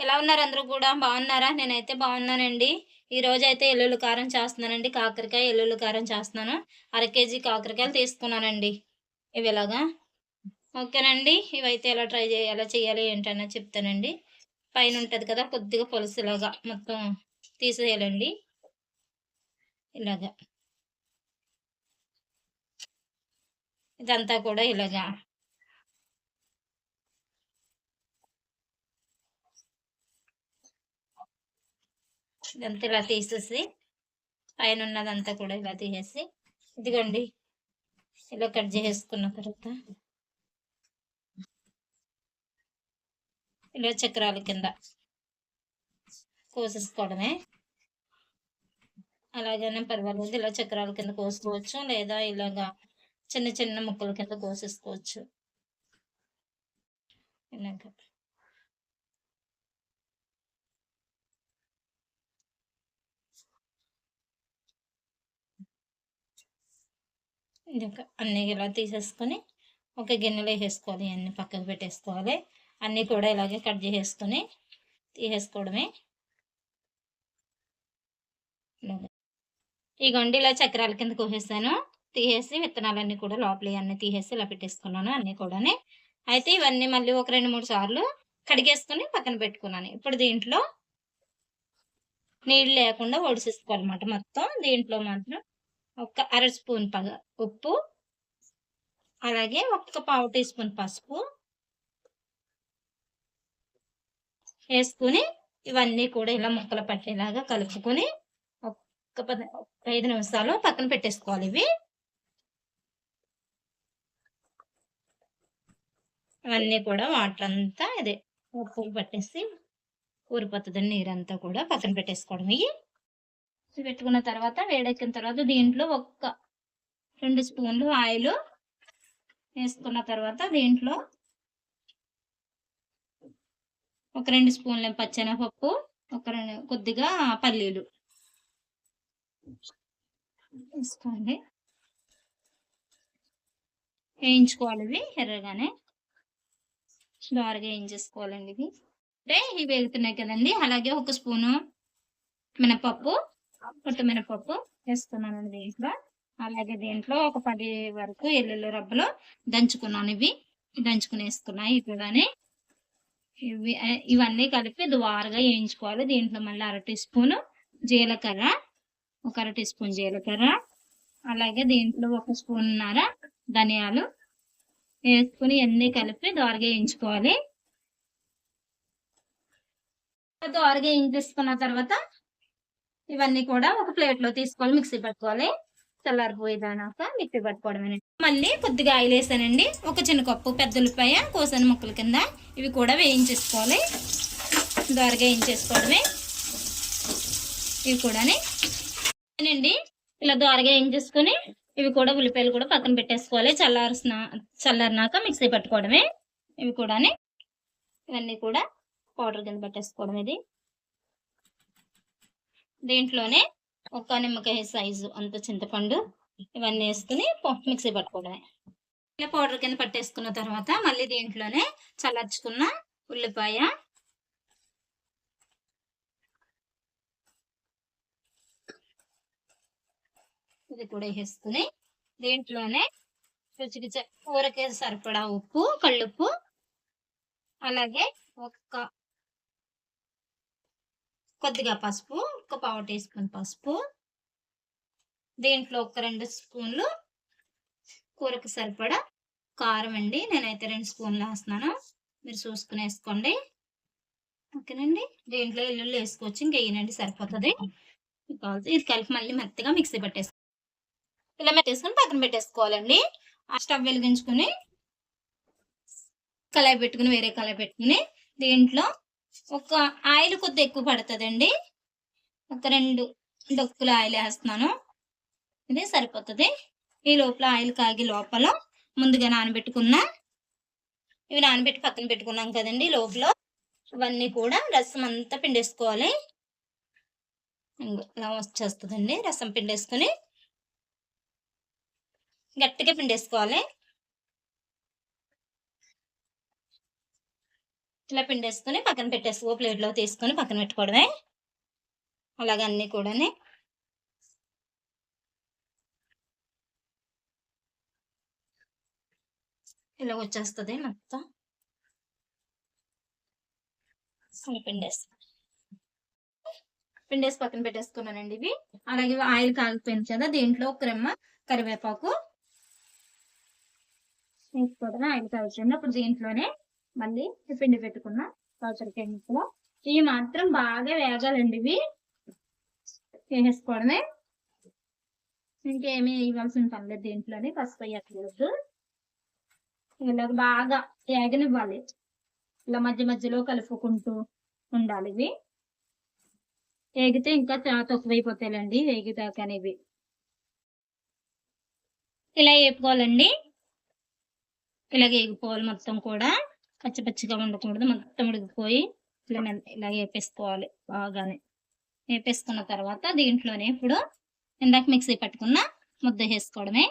ఎలా ఉన్నారు అందరూ కూడా? బాగున్నారా? నేనైతే బాగున్నానండి. ఈరోజైతే ఎల్లుల్లి కారం చేస్తున్నానండి. కాకరకాయ ఎల్లుల్లి కారం చేస్తున్నాను. అర కేజీ కాకరకాయలు తీసుకున్నానండి. ఇవిలాగా. ఓకేనండి. ఇవైతే ఎలా చేయాలి ఏంటన్నది చెప్తానండి. పైనుంటది కదా! కొద్దిగా పులుసులాగా మొత్తం తీసేయాలండి. ఇలాగా. ఇదంతా కూడా ఇలాగా ఇదంతా ఇలా తీసేసి పైనున్నదంతా కూడా ఇలా తీసేసి ఇదిగోండి ఇలా కట్ చేసేసుకున్న తర్వాత ఇలా చక్రాల కింద కోసేసుకోవడమే. అలాగనే పర్వాలేదు. ఇలా చక్రాల కింద కోసుకోవచ్చు. లేదా ఇలాగా చిన్న చిన్న ముక్కల కింద కోసేసుకోవచ్చు. ఇలాగ. ఇంకా అన్నీ ఇలా తీసేసుకొని ఒక గిన్నెలో వేసేసుకోవాలి. అన్నీ పక్కకు పెట్టేసుకోవాలి. అన్నీ కూడా ఇలాగే కట్ చేసేసుకొని తీసేసుకోవడమే. ఇగోండి ఇలా చక్రాల కింద కోసేసాను. తీసేసి విత్తనాలన్నీ కూడా లోపల అన్నీ తీసేసి ఇలా పెట్టేసుకున్నాను అన్నీ కూడాని. అయితే ఇవన్నీ మళ్ళీ ఒక 2, 3 సార్లు కడిగేసుకొని పక్కన పెట్టుకున్నాను. ఇప్పుడు దీంట్లో నీళ్ళు లేకుండా ఒడిసేసుకోవాలన్నమాట మొత్తం. దీంట్లో మాత్రం ఒక అర స్పూన్ ఉప్పు, అలాగే ఒక్క పావు టీ స్పూన్ పసుపు వేసుకుని ఇవన్నీ కూడా ఇలా ముక్కలు పట్టేలాగా కలుపుకొని ఒక 5 నిమిషాలు పక్కన పెట్టేసుకోవాలి. ఇవన్నీ కూడా వాటర్ అంతా ఉప్పు పట్టేసి ఊరిపోతుందండి. నీరంతా కూడా పక్కన పెట్టేసుకోవడం. పెట్టుకున్న తర్వాత వేడెక్కిన తర్వాత దీంట్లో ఒక 2 స్పూన్లు ఆయిల్ వేసుకున్న తర్వాత దీంట్లో ఒక 2 స్పూన్ల పచ్చెనగపప్పు, కొద్దిగా పల్లీలు వేసుకోండి. వేయించుకోవాలి. ఇవి ఎర్రగానే దోరగా వేయించేసుకోవాలండి. ఇవి వేగుతున్నాయి కదండి. అలాగే ఒక స్పూను మినపప్పు, పొట్టు మినపప్పు వేస్తున్నానండి దీంట్లో. అలాగే దీంట్లో ఒక 10 వరకు ఎల్లుల్లి రబ్బలు దంచుకున్నాను. దంచుకుని వేసుకున్నాయి. ఇప్పుడుగానే ఇవన్నీ కలిపి ద్వారగా వేయించుకోవాలి. దీంట్లో మళ్ళీ అర టీ స్పూను జీలకర్ర, ఒక అర టీ స్పూన్ జీలకర్ర, అలాగే దీంట్లో ఒక స్పూన్నర ధనియాలు వేసుకుని అన్నీ కలిపి దోరగా వేయించుకోవాలి. దోరగా వేయించేసుకున్న తర్వాత ఇవన్నీ కూడా ఒక ప్లేట్లో తీసుకోవాలి. మిక్సీ పట్టుకోవాలి. చల్లారిపోయేదానాక మిక్సీ పట్టుకోవడమే. మళ్ళీ కొద్దిగా ఆయిల్ వేసానండి. ఒక చిన్న కప్పు పెద్ద ఉల్లిపాయ కోసాను ముక్కల కింద. ఇవి కూడా వేయించేసుకోవాలి. దోరగా వేయించేసుకోవడమే. ఇవి కూడాని ఇలా దోరగా వేయించేసుకొని ఇవి కూడా ఉల్లిపాయలు కూడా పక్కన పెట్టేసుకోవాలి. చల్లారినాక మిక్సీ పట్టుకోవడమే. ఇవి కూడాని ఇవన్నీ కూడా పౌడర్ కింద పెట్టేసుకోవడం. దీంట్లోనే ఒక నిమ్మకాయ సైజు అంత చింతపండు ఇవన్నీ వేసుకుని మిక్సీ పట్టుకోవడమే. ఇలా పౌడర్ కింద పట్టేసుకున్న తర్వాత మళ్ళీ దీంట్లోనే చల్లార్చుకున్న ఉల్లిపాయ, ఇది కూడా వేసుకుని దీంట్లోనే రుచికి కూరకి సరిపడా ఉప్పు, కళ్ళుప్పు, అలాగే కొద్దిగా పసుపు, ఒక పావు టీ స్పూన్ పసుపు, దీంట్లో ఒక 2 స్పూన్లు కూరకు సరిపడా కారం అండి. నేనైతే 2 స్పూన్లు వేస్తున్నాను. మీరు చూసుకుని వేసుకోండి. ఓకేనండి. దీంట్లో ఎల్లుల్లి వేసుకోవచ్చు. ఇంకేనండి సరిపోతుంది. ఇది కలిపి మళ్ళీ మెత్తగా మిక్సీ పట్టేసుకోవాలి. ఇలా మెత్తేసుకొని పక్కన పెట్టేసుకోవాలండి. ఆ స్టవ్ వెలిగించుకుని వేరే కళాయి పెట్టుకుని దీంట్లో ఒక ఆయిల్ కొద్దిగా ఎక్కువ పడుతుందండి. ఒక 2 డొక్కుల ఆయిల్ వేస్తున్నాను. ఇది సరిపోతుంది. ఈ లోపల ఆయిల్ కాగి లోపల ముందుగా ఇవి నానబెట్టి పక్కన పెట్టుకున్నాం కదండి. లోపల ఇవన్నీ కూడా రసం అంతా పిండేసుకోవాలి. ఇలా వచ్చేస్తుందండి. రసం పిండేసుకుని గట్టిగా పిండేసుకోవాలి. ఇలా పిండేసుకొని పక్కన పెట్టేసుకో, ప్లేట్లో తీసుకొని పక్కన పెట్టుకోవడమే. అలాగే అన్నీ కూడాని ఇలా వచ్చేస్తుంది మొత్తం. పిండేసి పక్కన పెట్టేసుకున్నానండి ఇవి. అలాగే ఆయిల్ కాగిపోయింది కదా, దీంట్లో ఒక రెమ్మ కరివేపాకు వేసుకోవడం. ఆయిల్ కాగుతుంది. అప్పుడు దీంట్లోనే మళ్ళీ పిండి పెట్టుకున్న కాకరకాయ ముక్కలు ఇవి మాత్రం బాగా వేగాలండి. ఇవి వేసేసుకోవడమే, ఇంకేమీ ఇవ్వాల్సిన పర్లేదు. దీంట్లోనే పసుపు వేయట్లేదు. ఇలా బాగా వేగనివ్వాలి. ఇలా మధ్య మధ్యలో కలుపుకుంటూ ఉండాలి. ఇవి వేగితే ఇంకా చాలా తక్కువైపోతాయండి వేగిదాకనేవి. ఇలా వేపుకోవాలండి. ఇలా వేగిపోవాలి మొత్తం కూడా, పచ్చి పచ్చిగా ఉండకూడదు. మొత్తం ఉడికిపోయి ఇలా వేపేసుకోవాలి బాగానే. వేపేసుకున్న తర్వాత దీంట్లోనే ఇప్పుడు ఇందాక మిక్సీ పట్టుకున్న ముద్ద వేసుకోవడమే.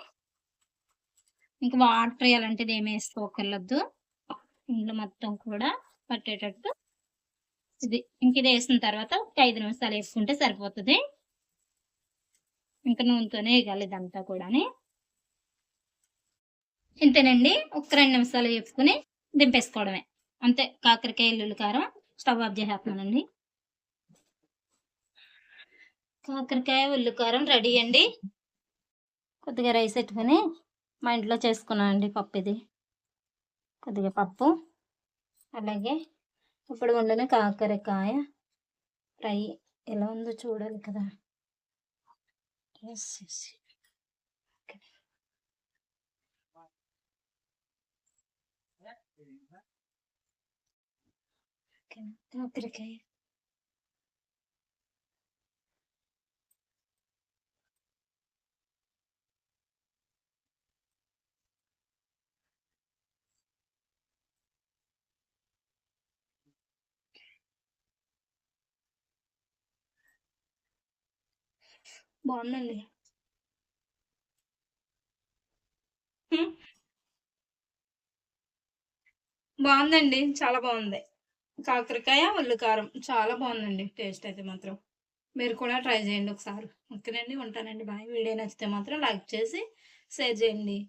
ఇంకా వాటర్ వేయాలంటే ఏమి వేసుకోకర్లేదు. ఇంట్లో మొత్తం కూడా పట్టేటట్టు ఇది వేసిన తర్వాత ఒక 5 నిమిషాలు వేసుకుంటే సరిపోతుంది. ఇంకా నూనెతోనే వేయాలి ఇదంతా కూడా. ఇంతేనండి, ఒక 2 నిమిషాలు వేసుకుని దింపేసుకోవడమే. అంతే, కాకరకాయ ఎల్లుల్లి కారం. స్టవ్ ఆఫ్ చేసేస్తున్నానండి. కాకరకాయ ఉల్లి కారం రెడీ అండి. కొద్దిగా రైస్ పెట్టుకుని మా ఇంట్లో చేసుకున్నానండి పప్పు. ఇది కొద్దిగా పప్పు, అలాగే ఇప్పుడు వండిన కాకరకాయ ఫ్రై ఎలా ఉందో చూడాలి కదా. కాకరకాయ బాగుందండి. బాగుందండి, చాలా బాగుంది. కాకరకాయ ఉల్లి కారం చాలా బాగుందండి. టేస్ట్ అయితే మాత్రం మీరు కూడా ట్రై చేయండి ఒకసారి. ఓకేనండి, ఉంటానండి. బాయ్. వీడియో నచ్చితే మాత్రం లైక్ చేసి షేర్ చేయండి.